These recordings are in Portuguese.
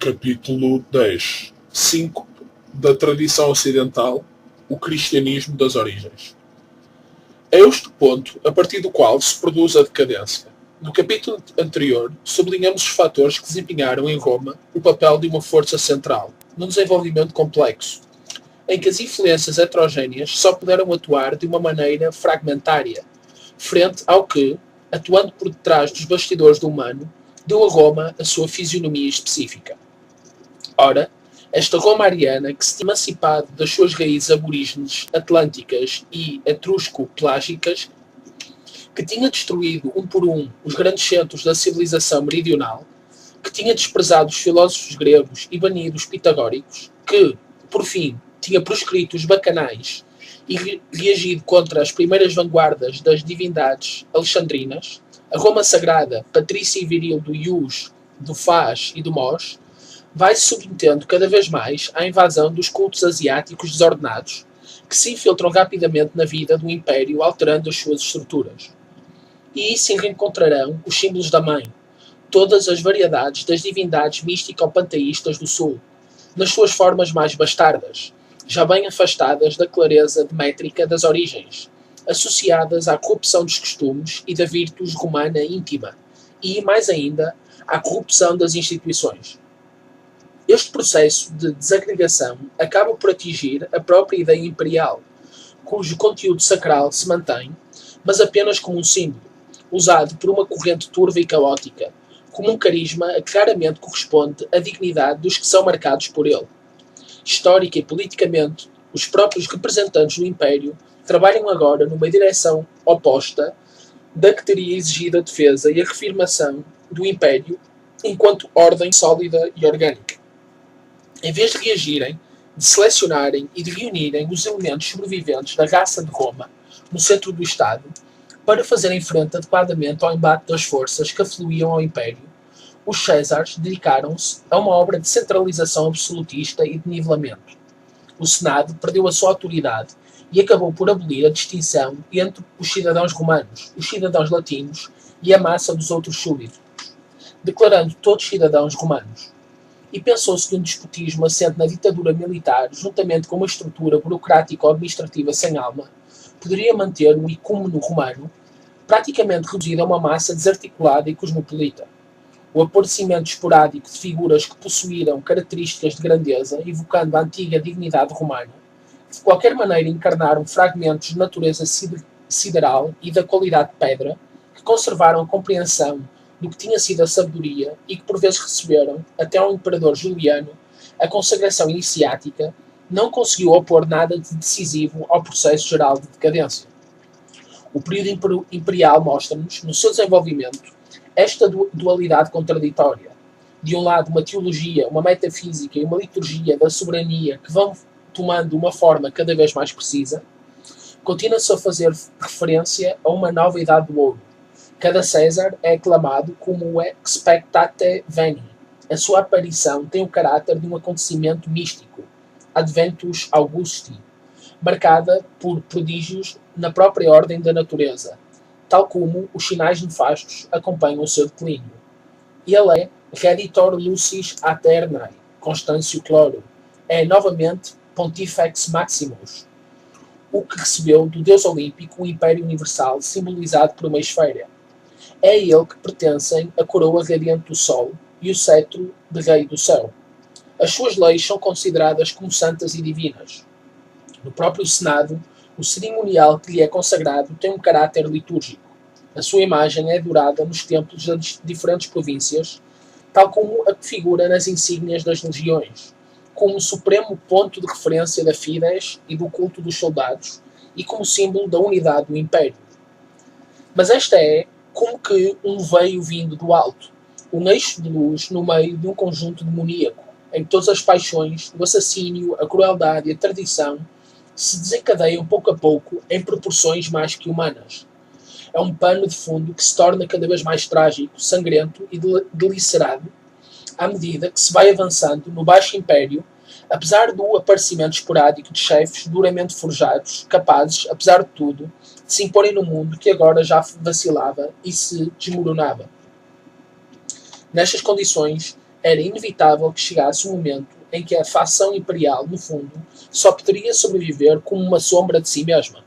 Capítulo 10. 5 da tradição ocidental, o cristianismo das origens. É este o ponto a partir do qual se produz a decadência. No capítulo anterior, sublinhamos os fatores que desempenharam em Roma o papel de uma força central, num desenvolvimento complexo, em que as influências heterogéneas só puderam atuar de uma maneira fragmentária, frente ao que, atuando por detrás dos bastidores do humano, deu a Roma a sua fisionomia específica. Ora, esta Roma ariana, que se tinha emancipado das suas raízes aborígenes, atlânticas e etrusco-pelágicas, que tinha destruído um por um os grandes centros da civilização meridional, que tinha desprezado os filósofos gregos e banido os pitagóricos, que, por fim, tinha proscrito os bacanais e reagido contra as primeiras vanguardas das divindades alexandrinas, a Roma sagrada, patrícia e viril do Ius, do Faz e do Mós, vai-se submetendo cada vez mais à invasão dos cultos asiáticos desordenados, que se infiltram rapidamente na vida do Império, alterando as suas estruturas. E aí se reencontrarão os símbolos da Mãe, todas as variedades das divindades místico-panteístas do Sul, nas suas formas mais bastardas, já bem afastadas da clareza métrica das origens, associadas à corrupção dos costumes e da virtus romana íntima, e, mais ainda, à corrupção das instituições. Este processo de desagregação acaba por atingir a própria ideia imperial, cujo conteúdo sacral se mantém, mas apenas como um símbolo, usado por uma corrente turva e caótica, como um carisma a que claramente corresponde à dignidade dos que são marcados por ele. Histórica e politicamente, os próprios representantes do Império trabalham agora numa direção oposta da que teria exigido a defesa e a reafirmação do Império enquanto ordem sólida e orgânica. Em vez de reagirem, de selecionarem e de reunirem os elementos sobreviventes da raça de Roma no centro do Estado, para fazerem frente adequadamente ao embate das forças que afluíam ao Império, os Césares dedicaram-se a uma obra de centralização absolutista e de nivelamento. O Senado perdeu a sua autoridade e acabou por abolir a distinção entre os cidadãos romanos, os cidadãos latinos e a massa dos outros súditos, declarando todos cidadãos romanos. E pensou-se que um despotismo assente na ditadura militar, juntamente com uma estrutura burocrático-administrativa sem alma, poderia manter o ecúmeno romano praticamente reduzido a uma massa desarticulada e cosmopolita. O aparecimento esporádico de figuras que possuíram características de grandeza, evocando a antiga dignidade romana, que de qualquer maneira encarnaram fragmentos de natureza sideral e da qualidade de pedra, que conservaram a compreensão do que tinha sido a sabedoria e que por vezes receberam, até ao imperador Juliano, a consagração iniciática, não conseguiu opor nada de decisivo ao processo geral de decadência. O período imperial mostra-nos, no seu desenvolvimento, esta dualidade contraditória. De um lado, uma teologia, uma metafísica e uma liturgia da soberania que vão tomando uma forma cada vez mais precisa, continua-se a fazer referência a uma nova idade do ouro. Cada César é aclamado como o expectate veni. A sua aparição tem o caráter de um acontecimento místico, Adventus Augusti, marcada por prodígios na própria ordem da natureza, tal como os sinais nefastos acompanham o seu declínio. Ele é Reditor Lucis Aeternae, Constantio Cloro, é novamente Pontifex Maximus, o que recebeu do deus olímpico o Império Universal simbolizado por uma esfera. É a ele que pertencem a coroa radiante do Sol e o cetro de Rei do Céu. As suas leis são consideradas como santas e divinas. No próprio Senado, o cerimonial que lhe é consagrado tem um caráter litúrgico. A sua imagem é adorada nos templos das diferentes províncias, tal como a que figura nas insígnias das legiões, como supremo ponto de referência da Fides e do culto dos soldados, e como símbolo da unidade do Império. Mas esta é como que um veio vindo do alto, um eixo de luz no meio de um conjunto demoníaco, em que todas as paixões, o assassínio, a crueldade e a tradição se desencadeiam pouco a pouco em proporções mais que humanas. É um pano de fundo que se torna cada vez mais trágico, sangrento e delicerado à medida que se vai avançando no Baixo Império, apesar do aparecimento esporádico de chefes duramente forjados, capazes, apesar de tudo, de se imporem no mundo que agora já vacilava e se desmoronava. Nestas condições, Era inevitável que chegasse um momento em que a facção imperial, no fundo, só poderia sobreviver como uma sombra de si mesma.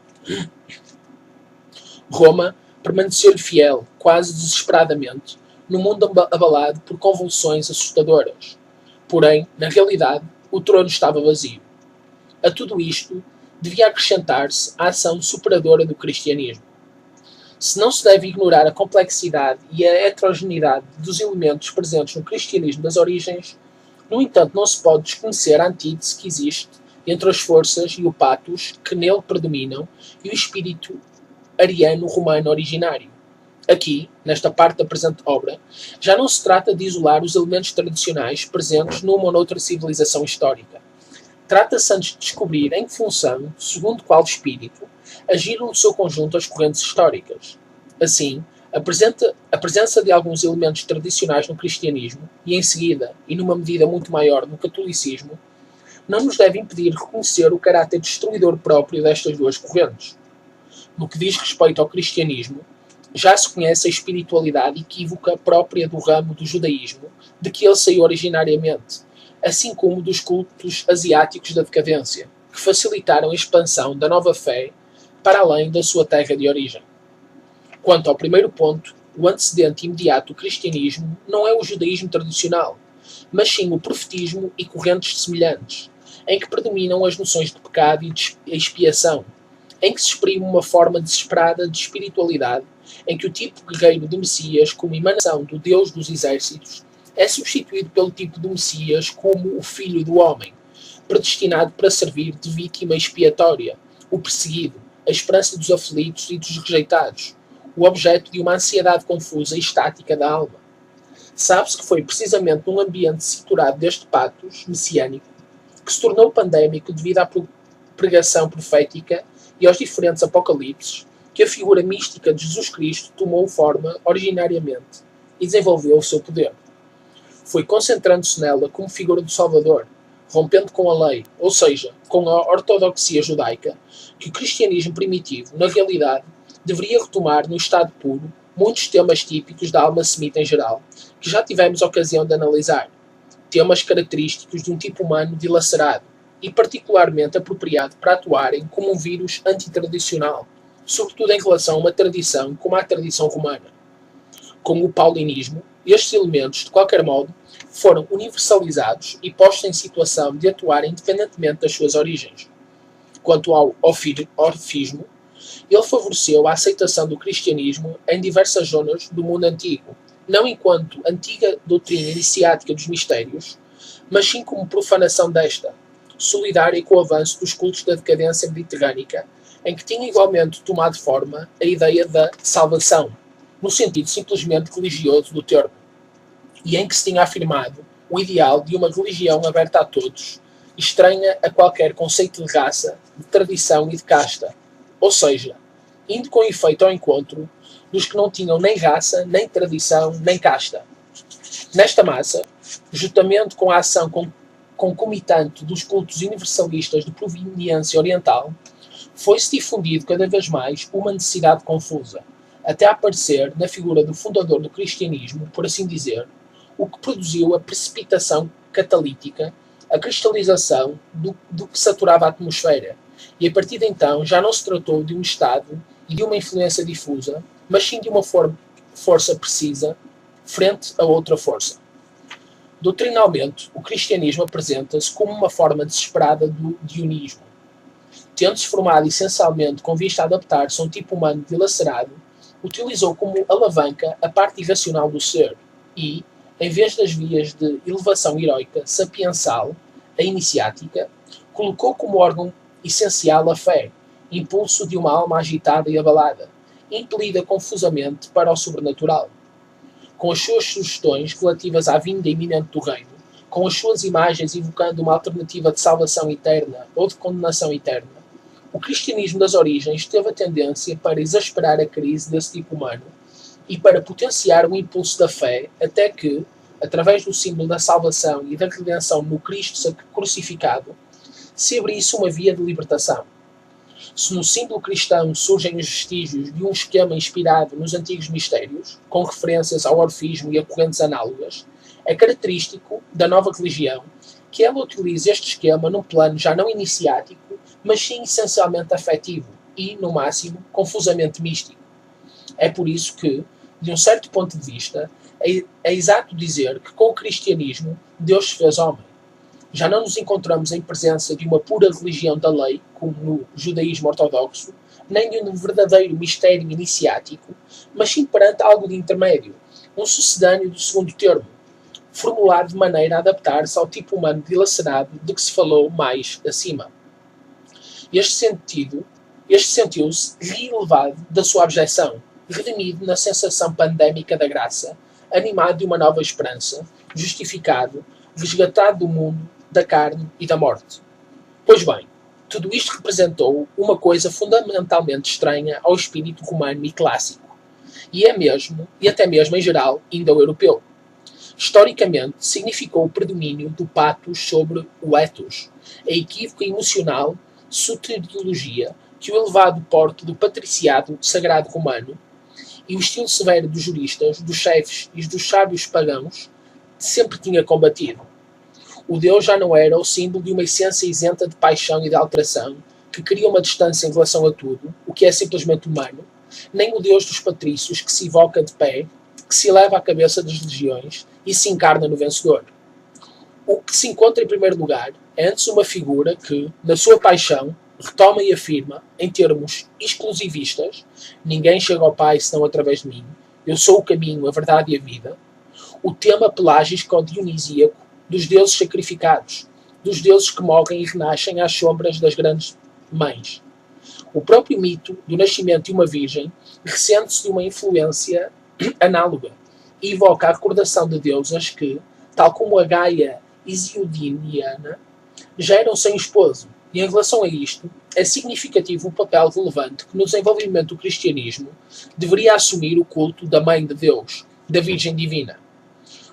Roma permaneceu-lhe fiel, quase desesperadamente, no mundo abalado por convulsões assustadoras. Porém, na realidade, o trono estava vazio. A tudo isto devia acrescentar-se a ação superadora do cristianismo. Se não se deve ignorar a complexidade e a heterogeneidade dos elementos presentes no cristianismo das origens, no entanto não se pode desconhecer a antítese que existe entre as forças e o patos que nele predominam e o espírito ariano-romano originário. Aqui, nesta parte da presente obra, já não se trata de isolar os elementos tradicionais presentes numa ou noutra civilização histórica. Trata-se antes de descobrir em que função, segundo qual espírito, agiram no seu conjunto as correntes históricas. Assim, a presença de alguns elementos tradicionais no cristianismo, e em seguida, e numa medida muito maior, no catolicismo, não nos deve impedir reconhecer o caráter destruidor próprio destas duas correntes. No que diz respeito ao cristianismo, já se conhece a espiritualidade equívoca própria do ramo do judaísmo, de que ele saiu originariamente, assim como dos cultos asiáticos da decadência, que facilitaram a expansão da nova fé para além da sua terra de origem. Quanto ao primeiro ponto, o antecedente imediato do cristianismo não é o judaísmo tradicional, mas sim o profetismo e correntes semelhantes, em que predominam as noções de pecado e de expiação, em que se exprime uma forma desesperada de espiritualidade, em que o tipo guerreiro de Messias, como emanação do Deus dos exércitos, é substituído pelo tipo de Messias como o Filho do Homem, predestinado para servir de vítima expiatória, o perseguido, a esperança dos aflitos e dos rejeitados, o objeto de uma ansiedade confusa e estática da alma. Sabe-se que foi precisamente num ambiente saturado deste patos messiânico que se tornou pandémico devido à pregação profética e aos diferentes apocalipses que a figura mística de Jesus Cristo tomou forma originariamente e desenvolveu o seu poder. Foi concentrando-se nela como figura do Salvador, rompendo com a lei, ou seja, com a ortodoxia judaica, que o cristianismo primitivo, na realidade, deveria retomar no estado puro muitos temas típicos da alma semita em geral, que já tivemos ocasião de analisar. Temas característicos de um tipo humano dilacerado e particularmente apropriado para atuarem como um vírus antitradicional, sobretudo em relação a uma tradição como a tradição romana. Como o paulinismo, estes elementos, de qualquer modo, foram universalizados e postos em situação de atuar independentemente das suas origens. Quanto ao orfismo, ele favoreceu a aceitação do cristianismo em diversas zonas do mundo antigo, não enquanto antiga doutrina iniciática dos mistérios, mas sim como profanação desta, solidária com o avanço dos cultos da decadência mediterrânica, em que tinha igualmente tomado forma a ideia da salvação, no sentido simplesmente religioso do termo, e em que se tinha afirmado o ideal de uma religião aberta a todos, estranha a qualquer conceito de raça, de tradição e de casta, ou seja, indo com efeito ao encontro dos que não tinham nem raça, nem tradição, nem casta. Nesta massa, juntamente com a ação concomitante dos cultos universalistas de proveniência oriental, foi-se difundido cada vez mais uma necessidade confusa, até aparecer na figura do fundador do cristianismo, por assim dizer, o que produziu a precipitação catalítica, a cristalização do que saturava a atmosfera, e a partir de então já não se tratou de um estado e de uma influência difusa, mas sim de uma força precisa frente a outra força. Doutrinalmente, o cristianismo apresenta-se como uma forma desesperada do dionismo. Tendo-se formado essencialmente com vista a adaptar-se a um tipo humano dilacerado, utilizou como alavanca a parte irracional do ser e, em vez das vias de elevação heroica sapiensal, a iniciática, colocou como órgão essencial a fé, impulso de uma alma agitada e abalada, impelida confusamente para o sobrenatural. Com as suas sugestões relativas à vinda iminente do reino, com as suas imagens evocando uma alternativa de salvação eterna ou de condenação eterna, o cristianismo das origens teve a tendência para exasperar a crise desse tipo humano e para potenciar o impulso da fé até que, através do símbolo da salvação e da redenção no Cristo crucificado, se abrisse uma via de libertação. Se no símbolo cristão surgem os vestígios de um esquema inspirado nos antigos mistérios, com referências ao orfismo e a correntes análogas, É característico da nova religião que ela utiliza este esquema num plano já não iniciático, mas sim essencialmente afetivo e, no máximo, confusamente místico. É por isso que, de um certo ponto de vista, é exato dizer que com o cristianismo Deus se fez homem. Já não nos encontramos em presença de uma pura religião da lei, como no judaísmo ortodoxo, nem de um verdadeiro mistério iniciático, mas sim perante algo de intermédio, um sucedâneo do segundo termo, formulado de maneira a adaptar-se ao tipo humano dilacerado de que se falou mais acima. Este sentiu-se relevado da sua abjeção, redimido na sensação pandémica da graça, animado de uma nova esperança, justificado, resgatado do mundo, da carne e da morte. Pois bem, tudo isto representou uma coisa fundamentalmente estranha ao espírito romano e clássico, e até mesmo em geral, indo-europeu. Historicamente, significou o predomínio do pathos sobre o ethos, a equívoca emocional soteriologia que o elevado porte do patriciado sagrado romano e o estilo severo dos juristas, dos chefes e dos sábios pagãos sempre tinha combatido. O Deus já não era o símbolo de uma essência isenta de paixão e de alteração, que cria uma distância em relação a tudo, o que é simplesmente humano, nem o Deus dos patrícios que se evoca de pé, que se eleva à cabeça das legiões e se encarna no vencedor. O que se encontra em primeiro lugar é antes uma figura que, na sua paixão, retoma e afirma, em termos exclusivistas, ninguém chega ao Pai senão através de mim, eu sou o caminho, a verdade e a vida, o tema pelágico-dionisíaco dos deuses sacrificados, dos deuses que morrem e renascem às sombras das grandes mães. O próprio mito do nascimento de uma virgem ressente-se de uma influência análoga e evoca a recordação de deusas que, tal como a Gaia isiodiniana, geram sem esposo. E em relação a isto, é significativo o papel relevante que no desenvolvimento do cristianismo deveria assumir o culto da Mãe de Deus, da Virgem Divina.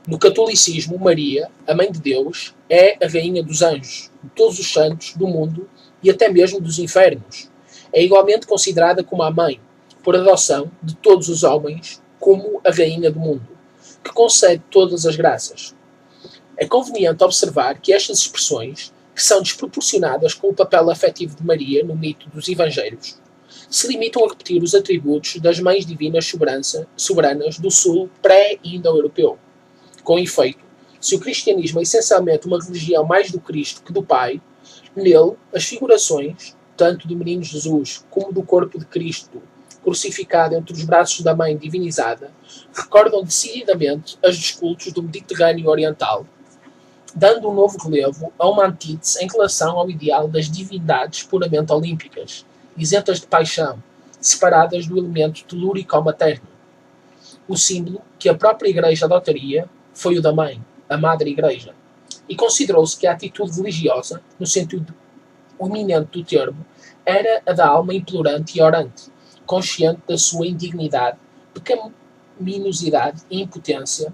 No catolicismo, Maria, a Mãe de Deus, é a Rainha dos Anjos, de todos os santos, do mundo e até mesmo dos infernos. É igualmente considerada como a Mãe, por adoção, de todos os homens, como a Rainha do mundo, que concede todas as graças. É conveniente observar que estas expressões, que são desproporcionadas com o papel afetivo de Maria no mito dos Evangelhos, se limitam a repetir os atributos das Mães Divinas soberanas do sul pré-indo-europeu. Com efeito, se o cristianismo é essencialmente uma religião mais do Cristo que do Pai, nele as figurações, tanto do menino Jesus como do corpo de Cristo, crucificado entre os braços da Mãe divinizada, recordam decididamente as dos cultos do Mediterrâneo Oriental, dando um novo relevo a uma antítese em relação ao ideal das divindades puramente olímpicas, isentas de paixão, separadas do elemento telúrico materno. O símbolo que a própria Igreja adotaria foi o da Mãe, a Madre Igreja, e considerou-se que a atitude religiosa, no sentido iminente do termo, era a da alma implorante e orante, consciente da sua indignidade, pecaminosidade e impotência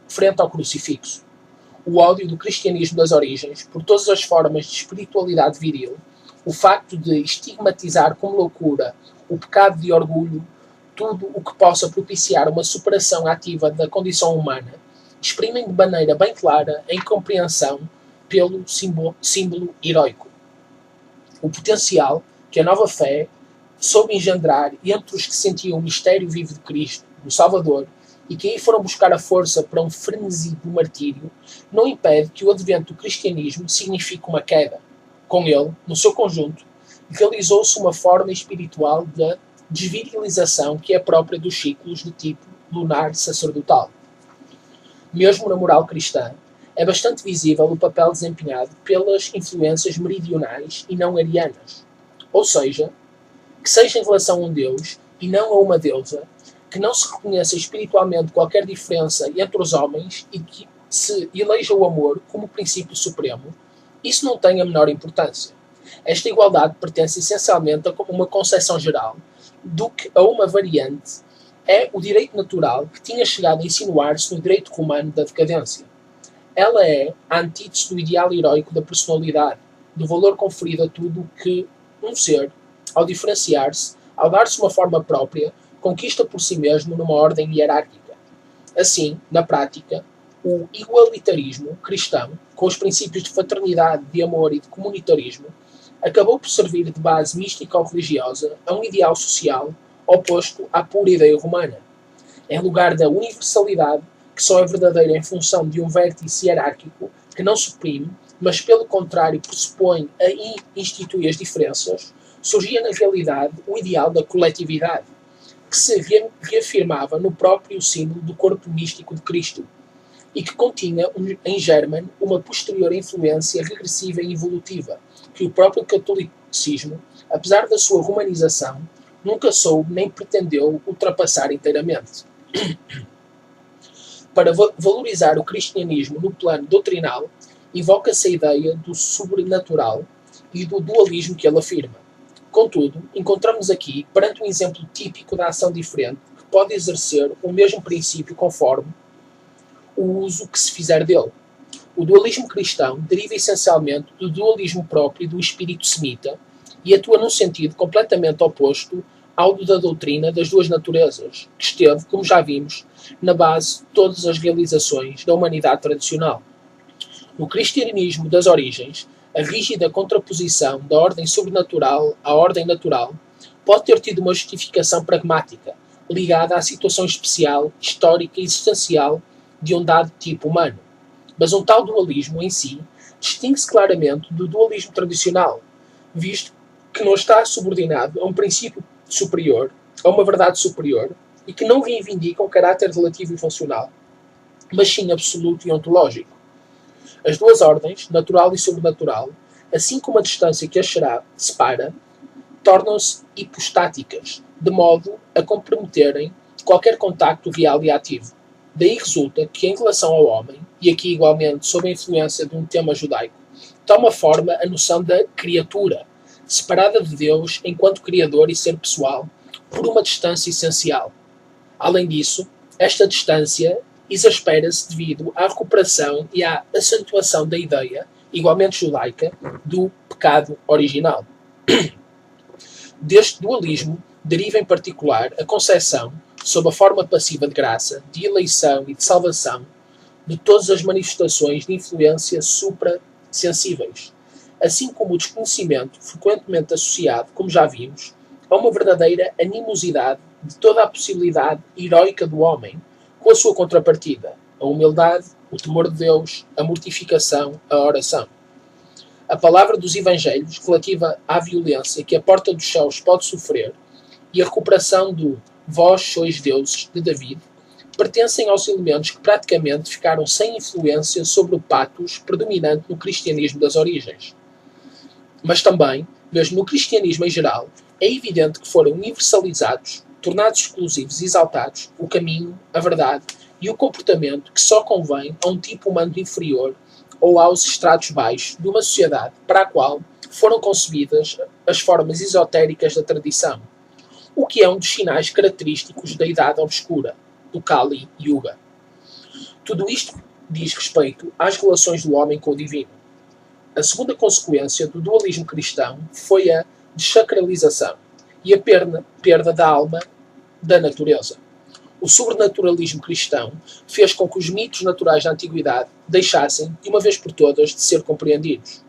frente ao crucifixo. O ódio do cristianismo das origens, por todas as formas de espiritualidade viril, o facto de estigmatizar como loucura o pecado de orgulho, tudo o que possa propiciar uma superação ativa da condição humana, exprimem de maneira bem clara a incompreensão pelo símbolo heroico. O potencial que a nova fé soube engendrar entre os que sentiam o mistério vivo de Cristo, do Salvador, e que aí foram buscar a força para um frenesi do martírio, não impede que o advento do cristianismo signifique uma queda. Com ele, no seu conjunto, realizou-se uma forma espiritual de desvirilização que é própria dos ciclos de tipo lunar sacerdotal. Mesmo na moral cristã, é bastante visível o papel desempenhado pelas influências meridionais e não arianas. Ou seja, que seja em relação a um Deus e não a uma deusa, que não se reconheça espiritualmente qualquer diferença entre os homens e que se eleja o amor como princípio supremo, isso não tem a menor importância. Esta igualdade pertence essencialmente a uma concepção geral do que a uma variante é o direito natural que tinha chegado a insinuar-se no direito romano da decadência. Ela é a antítese do ideal heroico da personalidade, do valor conferido a tudo que um ser, ao diferenciar-se, ao dar-se uma forma própria, conquista por si mesmo numa ordem hierárquica. Assim, na prática, O igualitarismo cristão, com os princípios de fraternidade, de amor e de comunitarismo, acabou por servir de base mística ou religiosa a um ideal social oposto à pura ideia romana. Em lugar da universalidade, que só é verdadeira em função de um vértice hierárquico que não suprime, mas pelo contrário pressupõe e institui as diferenças, surgia na realidade o ideal da coletividade, que se reafirmava no próprio símbolo do corpo místico de Cristo, e que continha em germen uma posterior influência regressiva e evolutiva, que o próprio catolicismo, apesar da sua romanização, nunca soube nem pretendeu ultrapassar inteiramente. Para valorizar o cristianismo no plano doutrinal, invoca-se a ideia do sobrenatural e do dualismo que ele afirma. Contudo, encontramos aqui perante um exemplo típico da ação diferente que pode exercer o mesmo princípio conforme o uso que se fizer dele. O dualismo cristão deriva essencialmente do dualismo próprio do espírito semita e atua num sentido completamente oposto ao da doutrina das duas naturezas, que esteve, como já vimos, na base de todas as realizações da humanidade tradicional. No cristianismo das origens, a rígida contraposição da ordem sobrenatural à ordem natural pode ter tido uma justificação pragmática, ligada à situação especial, histórica e existencial de um dado tipo humano. Mas um tal dualismo em si distingue-se claramente do dualismo tradicional, visto que não está subordinado a um princípio superior, a uma verdade superior, e que não reivindica um caráter relativo e funcional, mas sim absoluto e ontológico. As duas ordens, natural e sobrenatural, assim como a distância que as separa, tornam-se hipostáticas, de modo a comprometerem qualquer contacto real e ativo. Daí resulta que, em relação ao homem, e aqui igualmente sob a influência de um tema judaico, toma forma a noção da criatura, separada de Deus enquanto Criador e ser pessoal, por uma distância essencial. Além disso, esta distância exaspera-se devido à recuperação e à acentuação da ideia, igualmente judaica, do pecado original. Deste dualismo deriva em particular a concepção, sob a forma passiva de graça, de eleição e de salvação, de todas as manifestações de influência suprassensíveis, assim como o desconhecimento frequentemente associado, como já vimos, a uma verdadeira animosidade de toda a possibilidade heroica do homem, com a sua contrapartida, a humildade, o temor de Deus, a mortificação, a oração. A palavra dos Evangelhos relativa à violência que a porta dos céus pode sofrer e a recuperação do vós sois deuses de David pertencem aos elementos que praticamente ficaram sem influência sobre o patos predominante no cristianismo das origens. Mas também, mesmo no cristianismo em geral, é evidente que foram universalizados, tornados exclusivos e exaltados o caminho, a verdade e o comportamento que só convém a um tipo humano inferior ou aos estratos baixos de uma sociedade para a qual foram concebidas as formas esotéricas da tradição, o que é um dos sinais característicos da Idade Obscura, do Kali Yuga. Tudo isto diz respeito às relações do homem com o divino. A segunda consequência do dualismo cristão foi a desacralização e a perda da alma da natureza. O sobrenaturalismo cristão fez com que os mitos naturais da antiguidade deixassem, de uma vez por todas, de ser compreendidos.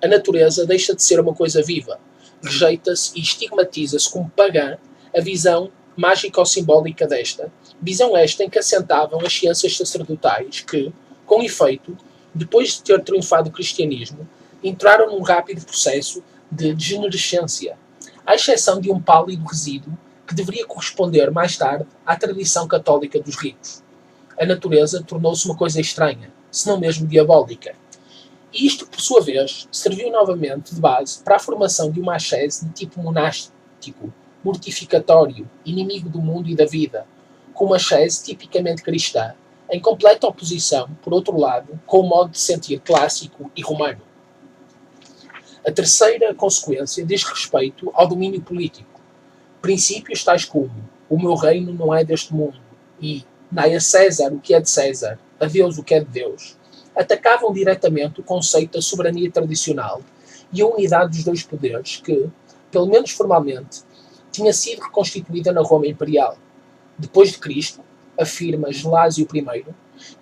A natureza deixa de ser uma coisa viva, rejeita-se e estigmatiza-se como pagã a visão mágico-simbólica desta, visão esta em que assentavam as ciências sacerdotais que, com efeito, depois de ter triunfado o cristianismo, entraram num rápido processo de degenerescência, à exceção de um pálido resíduo que deveria corresponder mais tarde à tradição católica dos ricos. A natureza tornou-se uma coisa estranha, se não mesmo diabólica. E isto, por sua vez, serviu novamente de base para a formação de uma ascese de tipo monástico, mortificatório, inimigo do mundo e da vida, com uma ascese tipicamente cristã, em completa oposição, por outro lado, com o modo de sentir clássico e romano. A terceira consequência diz respeito ao domínio político. Princípios tais como o meu reino não é deste mundo e dai a César o que é de César, a Deus o que é de Deus, atacavam diretamente o conceito da soberania tradicional e a unidade dos dois poderes que, pelo menos formalmente, tinha sido reconstituída na Roma Imperial. Depois de Cristo, afirma Gelásio I,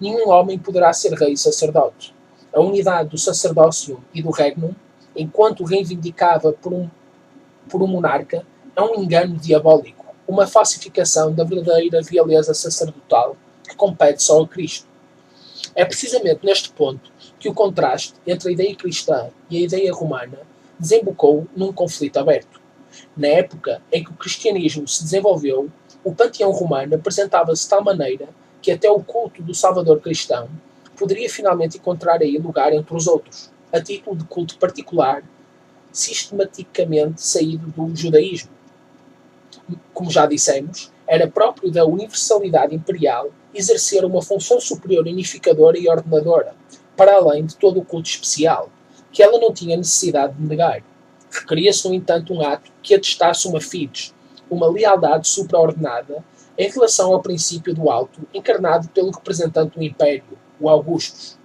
Nenhum homem poderá ser rei e sacerdote. A unidade do sacerdócio e do regnum, enquanto reivindicava por um monarca, é um engano diabólico, uma falsificação da verdadeira realeza sacerdotal que compete só a Cristo. É precisamente neste ponto que o contraste entre a ideia cristã e a ideia romana desembocou num conflito aberto. Na época em que o cristianismo se desenvolveu, o panteão romano apresentava-se de tal maneira que até o culto do Salvador cristão poderia finalmente encontrar aí lugar entre os outros, a título de culto particular, sistematicamente saído do judaísmo. Como já dissemos, era próprio da universalidade imperial exercer uma função superior unificadora e ordenadora, para além de todo o culto especial, que ela não tinha necessidade de negar. Requeria-se, no entanto, um ato que atestasse uma fides, uma lealdade supraordenada, em relação ao princípio do alto, encarnado pelo representante do Império, o Augustus.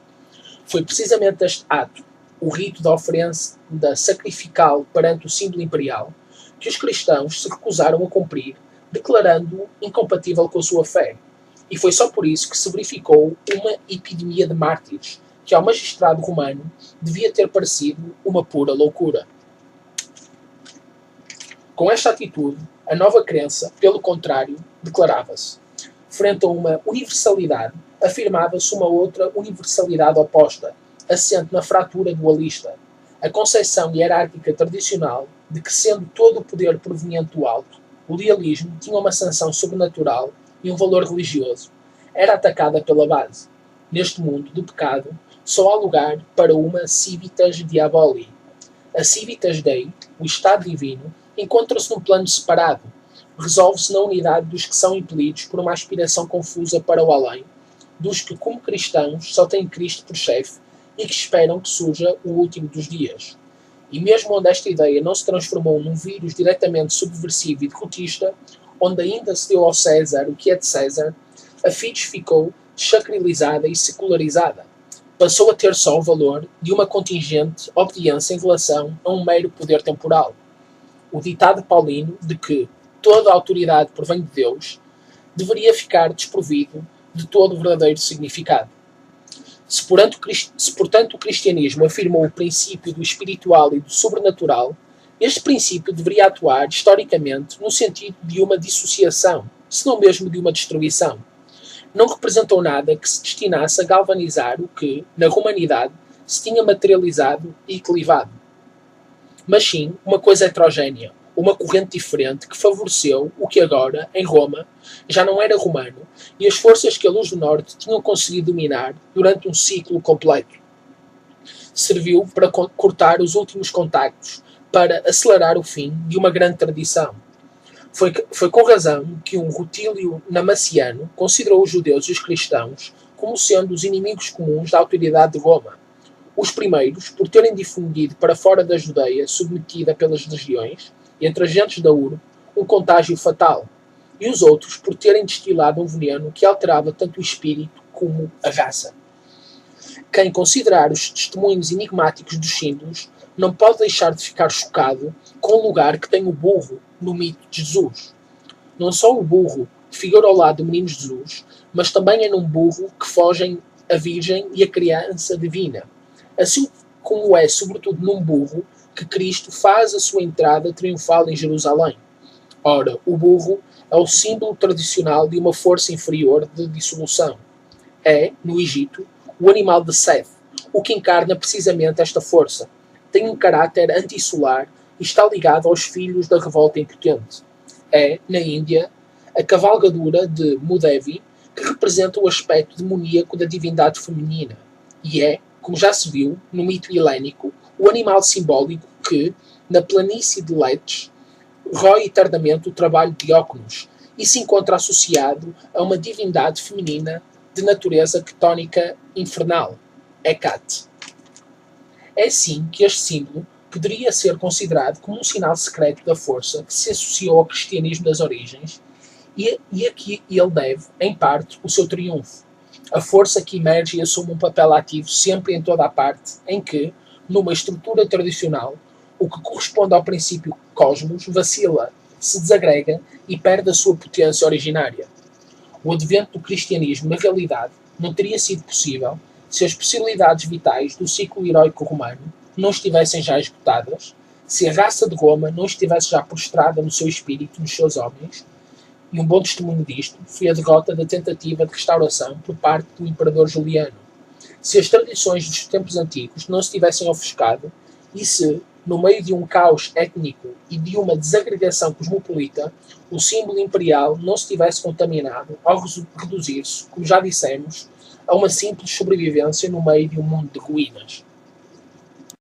Foi precisamente este ato, o rito da oferenda sacrificial perante o símbolo imperial, que os cristãos se recusaram a cumprir, declarando-o incompatível com a sua fé. E foi só por isso que se verificou uma epidemia de mártires, que ao magistrado romano devia ter parecido uma pura loucura. Com esta atitude, a nova crença, pelo contrário, declarava-se. Frente a uma universalidade, afirmava-se uma outra universalidade oposta, assente na fratura dualista. A concepção hierárquica tradicional de que, sendo todo o poder proveniente do alto, o lealismo tinha uma sanção sobrenatural e um valor religioso, era atacada pela base. Neste mundo do pecado, só há lugar para uma civitas diaboli. A civitas Dei, o estado divino, encontra-se num plano separado. Resolve-se na unidade dos que são impelidos por uma aspiração confusa para o além, dos que, como cristãos, só têm Cristo por chefe e que esperam que surja o último dos dias. E mesmo onde esta ideia não se transformou num vírus diretamente subversivo e derrotista, onde ainda se deu ao César o que é de César, a fides ficou sacralizada e secularizada. Passou a ter só o valor de uma contingente obediência em relação a um mero poder temporal. O ditado paulino de que toda a autoridade provém de Deus deveria ficar desprovido de todo o verdadeiro significado. Se, portanto, o cristianismo afirmou o princípio do espiritual e do sobrenatural, este princípio deveria atuar, historicamente, no sentido de uma dissociação, se não mesmo de uma destruição. Não representou nada que se destinasse a galvanizar o que, na humanidade, se tinha materializado e clivado. Mas sim, uma coisa heterogénea, uma corrente diferente que favoreceu o que agora, em Roma, já não era romano, e as forças que a luz do norte tinham conseguido dominar durante um ciclo completo. Serviu para cortar os últimos contactos, para acelerar o fim de uma grande tradição. Foi com razão que um Rutílio Namaciano considerou os judeus e os cristãos como sendo os inimigos comuns da autoridade de Roma. Os primeiros, por terem difundido para fora da Judeia, submetida pelas legiões, entre agentes da urbe, um contágio fatal, e os outros por terem destilado um veneno que alterava tanto o espírito como a raça. Quem considerar os testemunhos enigmáticos dos símbolos não pode deixar de ficar chocado com o lugar que tem o burro no mito de Jesus. Não só o burro figura ao lado do menino Jesus, mas também é num burro que fogem a Virgem e a criança divina. Assim como é, sobretudo, num burro que Cristo faz a sua entrada triunfal em Jerusalém. Ora, o burro é o símbolo tradicional de uma força inferior de dissolução. É, no Egito, o animal de Seth, o que encarna precisamente esta força. Tem um caráter antissolar e está ligado aos filhos da revolta impotente. É, na Índia, a cavalgadura de Mudevi, que representa o aspecto demoníaco da divindade feminina. E é, como já se viu, no mito helénico, o animal simbólico que, na planície de Letes, rói eternamente o trabalho de Dióconos e se encontra associado a uma divindade feminina de natureza ctónica infernal, Hecate. É assim que este símbolo poderia ser considerado como um sinal secreto da força que se associou ao cristianismo das origens e a que ele deve, em parte, o seu triunfo. A força que emerge e assume um papel ativo sempre em toda a parte em que, numa estrutura tradicional, o que corresponde ao princípio cosmos vacila, se desagrega e perde a sua potência originária. O advento do cristianismo, na realidade, não teria sido possível se as possibilidades vitais do ciclo heroico romano não estivessem já esgotadas, se a raça de Roma não estivesse já prostrada no seu espírito, nos seus homens. E um bom testemunho disto foi a derrota da tentativa de restauração por parte do imperador Juliano. Se as tradições dos tempos antigos não se tivessem ofuscado e se, no meio de um caos étnico e de uma desagregação cosmopolita, o símbolo imperial não se tivesse contaminado ao reduzir-se, como já dissemos, a uma simples sobrevivência no meio de um mundo de ruínas.